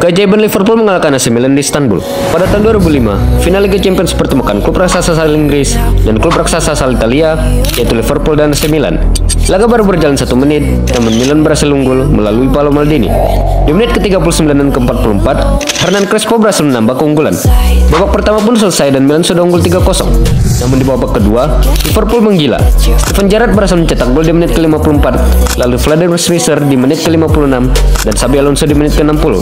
Keajaiban Liverpool mengalahkan AC Milan di Istanbul. Pada tahun 2005, final Liga Champions pertemukan klub raksasa asal Inggris dan klub raksasa asal Italia, yaitu Liverpool dan AC Milan. Laga baru berjalan 1 menit, namun Milan berhasil unggul melalui Paolo Maldini. Di menit ke-39 dan ke-44, Hernan Crespo berhasil menambah keunggulan. Babak pertama pun selesai dan Milan sudah unggul 3-0. Namun di babak kedua, Liverpool menggila. Steven Gerrard berhasil mencetak gol di menit ke-54, lalu Vladimir Smisser di menit ke-56, dan Xabi Alonso di menit ke-60.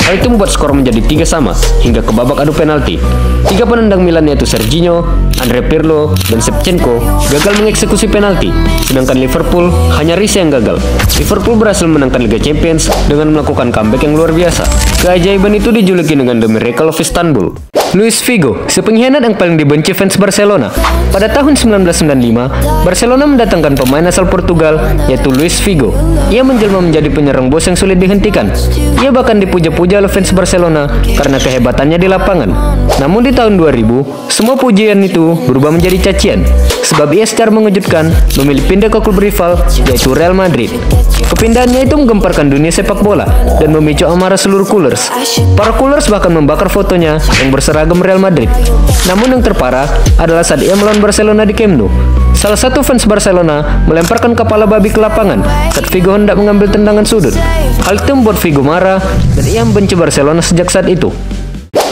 Hal itu membuat skor menjadi 3-3 hingga ke babak adu penalti. 3 penendang Milan yaitu Serginho, Andre Pirlo, dan Shevchenko gagal mengeksekusi penalti, sedangkan Liverpool hanya Rice yang gagal. Liverpool berhasil menangkan Liga Champions dengan melakukan comeback yang luar biasa. Keajaiban itu dijuluki dengan The Miracle of Istanbul. Luis Figo, si pengkhianat yang paling dibenci fans Barcelona. Pada tahun 1995, Barcelona mendatangkan pemain asal Portugal, yaitu Luis Figo. Ia menjelma menjadi penyerang bos yang sulit dihentikan. Ia bahkan dipuja-puja oleh fans Barcelona karena kehebatannya di lapangan. Namun di tahun 2000, semua pujian itu berubah menjadi cacian, sebab ia secara mengejutkan memilih pindah ke klub rival, yaitu Real Madrid. Kepindahannya itu menggemparkan dunia sepak bola dan memicu amarah seluruh Coolers. Para Coolers bahkan membakar fotonya yang berseragam Real Madrid. Namun yang terparah adalah saat ia melawan Barcelona di Camp Nou. Salah satu fans Barcelona melemparkan kepala babi ke lapangan saat Figo hendak mengambil tendangan sudut. Hal itu membuat Figo marah dan ia membenci Barcelona sejak saat itu.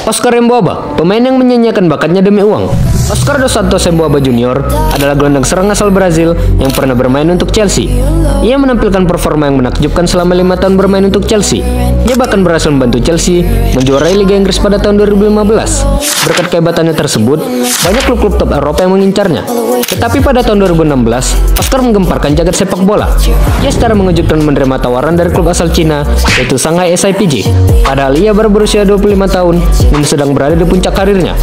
Oscar Emboaba, pemain yang menyanyiakan bakatnya demi uang. Oscar dos Santos Emboaba Junior adalah gelandang serang asal Brazil yang pernah bermain untuk Chelsea. Ia menampilkan performa yang menakjubkan selama 5 tahun bermain untuk Chelsea. Ia bahkan berhasil membantu Chelsea menjuarai Liga Inggris pada tahun 2015. Berkat kehebatannya tersebut, banyak klub-klub top Eropa yang mengincarnya. Tetapi pada tahun 2016, Oscar menggemparkan jagat sepak bola. Ia secara mengejutkan menerima tawaran dari klub asal Cina, yaitu Shanghai SIPG. Padahal ia baru berusia 25 tahun dan sedang berada di puncak karirnya.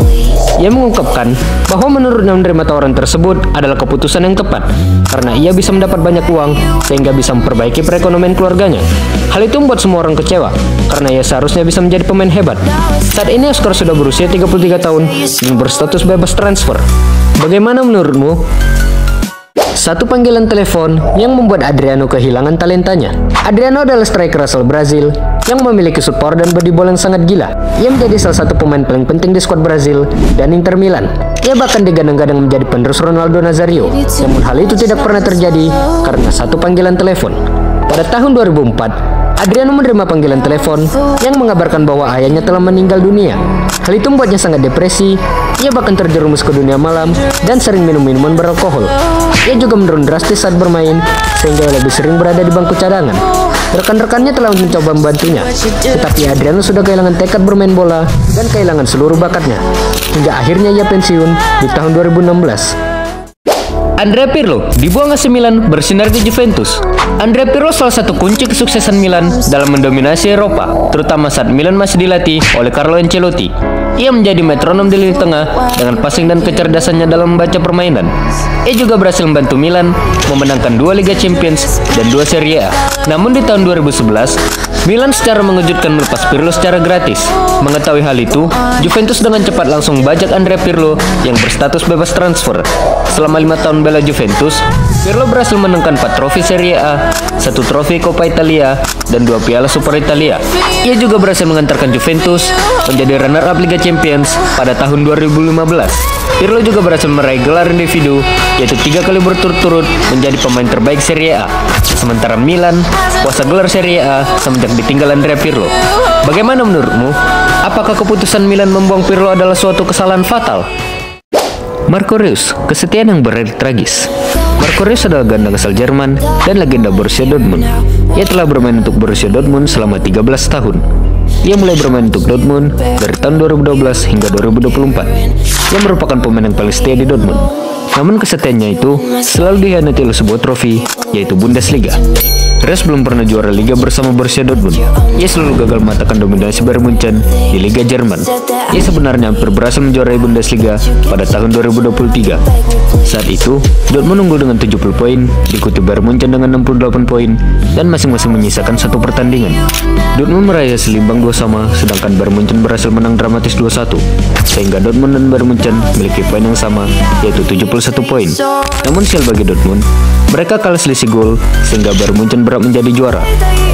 Ia mengungkapkan bahwa menurutnya menerima tawaran tersebut adalah keputusan yang tepat karena ia bisa mendapat banyak uang sehingga bisa memperbaiki perekonomian keluarganya. Hal itu membuat semua orang kecewa karena ia seharusnya bisa menjadi pemain hebat. Saat ini Oscar sudah berusia 33 tahun dan berstatus bebas transfer. Bagaimana menurutmu? Satu panggilan telepon yang membuat Adriano kehilangan talentanya. Adriano adalah striker asal Brazil yang memiliki shoot power dan body ball yang sangat gila. Ia menjadi salah satu pemain paling penting di skuad Brazil dan Inter Milan. Ia bahkan digadang-gadang menjadi penerus Ronaldo Nazario. Namun hal itu tidak pernah terjadi karena satu panggilan telepon. Pada tahun 2004, Adriano menerima panggilan telepon yang mengabarkan bahwa ayahnya telah meninggal dunia. Hal itu membuatnya sangat depresi. Ia bahkan terjerumus ke dunia malam dan sering minum minuman beralkohol. Ia juga menurun drastis saat bermain, sehingga ia lebih sering berada di bangku cadangan. Rekan-rekannya telah mencoba membantunya, tetapi Adriano sudah kehilangan tekad bermain bola dan kehilangan seluruh bakatnya. Hingga akhirnya ia pensiun di tahun 2016. Andrea Pirlo dibuang AC Milan bersinar di Juventus. Andrea Pirlo salah satu kunci kesuksesan Milan dalam mendominasi Eropa, terutama saat Milan masih dilatih oleh Carlo Ancelotti. Ia menjadi metronom di lini tengah dengan passing dan kecerdasannya dalam membaca permainan. Ia juga berhasil membantu Milan memenangkan 2 Liga Champions dan 2 Serie A. Namun di tahun 2011, Milan secara mengejutkan melepas Pirlo secara gratis. Mengetahui hal itu, Juventus dengan cepat langsung membajak Andrea Pirlo yang berstatus bebas transfer. Selama 5 tahun bela Juventus, Pirlo berhasil menangkan 4 trofi Serie A, 1 trofi Coppa Italia, dan 2 piala Super Italia. Ia juga berhasil mengantarkan Juventus menjadi runner-up Liga Champions pada tahun 2015. Pirlo juga berhasil meraih gelar individu, yaitu 3 kali berturut-turut menjadi pemain terbaik Serie A. Sementara Milan puasa gelar Serie A semenjak ditinggal Andrea Pirlo. Bagaimana menurutmu? Apakah keputusan Milan membuang Pirlo adalah suatu kesalahan fatal? Marco Reus, kesetiaan yang berakhir tragis. Marco Reus adalah gelandang asal Jerman dan legenda Borussia Dortmund. Ia telah bermain untuk Borussia Dortmund selama 13 tahun. Ia mulai bermain untuk Dortmund dari tahun 2012 hingga 2024. Ia merupakan pemain yang paling setia di Dortmund. Namun kesetiaannya itu selalu dihianati oleh sebuah trofi, yaitu Bundesliga. Reus belum pernah juara Liga bersama Borussia Dortmund. Ia selalu gagal mematahkan dominasi Bayern Munchen di Liga Jerman. Ia sebenarnya hampir berhasil menjuarai Bundesliga pada tahun 2023. Saat itu, Dortmund unggul dengan 70 poin, diikuti Bayern Munchen dengan 68 poin, dan masing-masing menyisakan 1 pertandingan. Dortmund meraih hasil imbang 2-2, sedangkan Bayern Munchen berhasil menang dramatis 2-1, sehingga Dortmund dan Bayern Munchen memiliki poin yang sama, yaitu 71 poin. Namun sial bagi Dortmund, mereka kalah selisih gol, sehingga Bayern Munchen berat menjadi juara.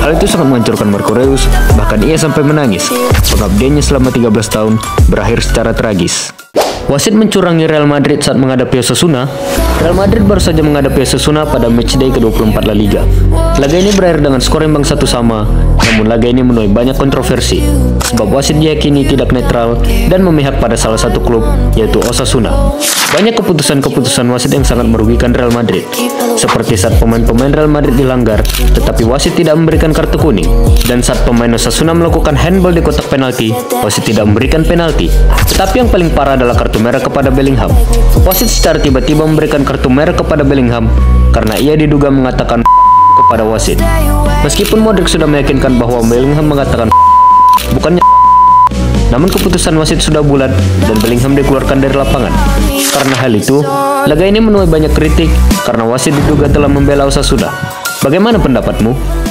Hal itu sangat menghancurkan Marco Reus, bahkan ia sampai menangis. Pengabdiannya selama 13 tahun berakhir secara tragis. Wasit mencurangi Real Madrid saat menghadapi Osasuna. Real Madrid baru saja menghadapi Osasuna pada matchday ke-24 La Liga. Laga ini berakhir dengan skor imbang 1-1, namun laga ini menuai banyak kontroversi, sebab wasit diyakini tidak netral dan memihak pada salah satu klub, yaitu Osasuna. Banyak keputusan-keputusan wasit yang sangat merugikan Real Madrid, seperti saat pemain-pemain Real Madrid dilanggar, tetapi wasit tidak memberikan kartu kuning, dan saat pemain Osasuna melakukan handball di kotak penalti, wasit tidak memberikan penalti. Tetapi yang paling parah adalah kartu merah kepada Bellingham. Wasit secara tiba-tiba memberikan kartu merah kepada Bellingham karena ia diduga mengatakan kepada wasit. Meskipun Modric sudah meyakinkan bahwa Bellingham mengatakan bukannya, namun keputusan wasit sudah bulat dan Bellingham dikeluarkan dari lapangan. Karena hal itu, laga ini menuai banyak kritik karena wasit diduga telah membela Osasuna. Bagaimana pendapatmu?